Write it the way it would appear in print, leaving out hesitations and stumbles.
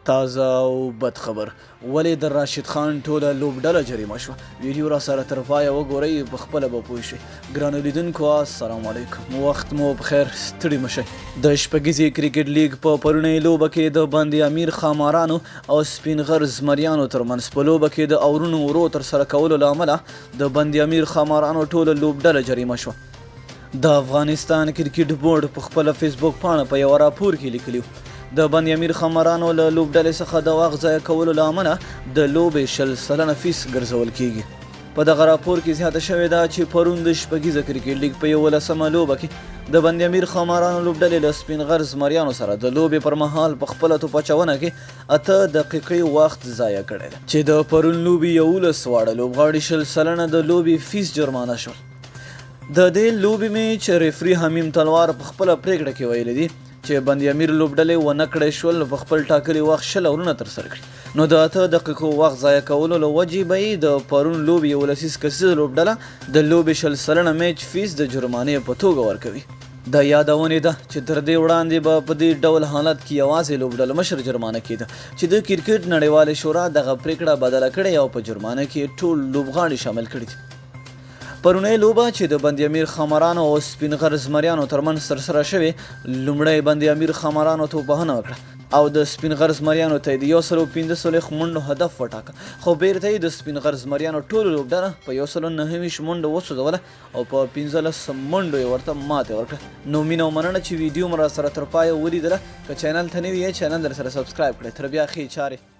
تازه او بد خبر ولې د راشد خان ټوله لوبډله جریمه شوه. ویډیو را سره تر پایه وګورئ، په خپله به پوه شئ. ګرانو لیدونکو السلام علیکم، وخت مو بخیر، ستړي مه شئ. د شپږیزې کرکټ لیګ په پرونۍ لوبه کې د بند امیر خامارانو او سپین غر زمریانو ترمنځ په لوبه کې د اورونو ورو ترسره کولو له امله د بند امیر خامارانو ټوله لوبډله جریمه شوه. د افغانستان کرکټ بورډ په خپله فیسبوک پاڼه په یوه راپور کې لیکلي د بند امیر خامارانو له لوبډلې څخه د وخت ضایع کولو له امله د لوبې 100 فیس ګرځول کیږي. په دغه راپور کې زیاته شوې ده چې پرون د شپږیزه کرکټ لیګ په 11مه لوبه کې د بند امیر خامارانو لوبډلې له سپین غر زمریانو سره د لوبې پر مهال په خپله توپ اچونه کې 8 دقیقې وخت ضایع کړی ده، چې د پرون لوبې 11 واړه لوبغاړي 100 د لوبې فیس جرمانه شول. د دې لوبې مې چې ریفري حمیم تلوار په خپله پرېکړه کې ویلي دي چې بند امیر لوبډلې ونه کړی شول په خپل ټاکلي وخت 10 اورونه ترسره کړي، نو د 8 دقیقو وخت ضایع کولو له وجې به یې د پرون لوبې 11 کسیزه لوبډله د لوبې 100 میچ فیس د جرمانې په توګه ورکوي. د یادونې ده چې تر دې وړاندې به په دې ډول حالت کې یوازې لوبډله مشر جرمانه کېده، چې د کرکټ نړیوالې شورا دغه پرېکړه بدله کړې او په جرمانه کې ټول لوبغاړي شامل کړي دي. پرونۍ لوبه چې د بند امیر خامارانو او سپین غر زمریانو ترمنځ ترسره شوې، لومړی بند امیر خامارانو توپوهنه وکړه او د سپین غر زمریانو ته یې د 145 منډو هدف وټاکه، خو بیرته یې د سپین غر زمریانو ټولو لوبډله په 129 منډو وسوځوله او په 15 منډو یې ورته ماتې ورکړه. نو مینه او مننه چې ویډیو مو را سره تر پایه ولیدله. که چینل ته نوي یې چینل در سره سبسکرایب کړئ. تر بیا ښې چارې.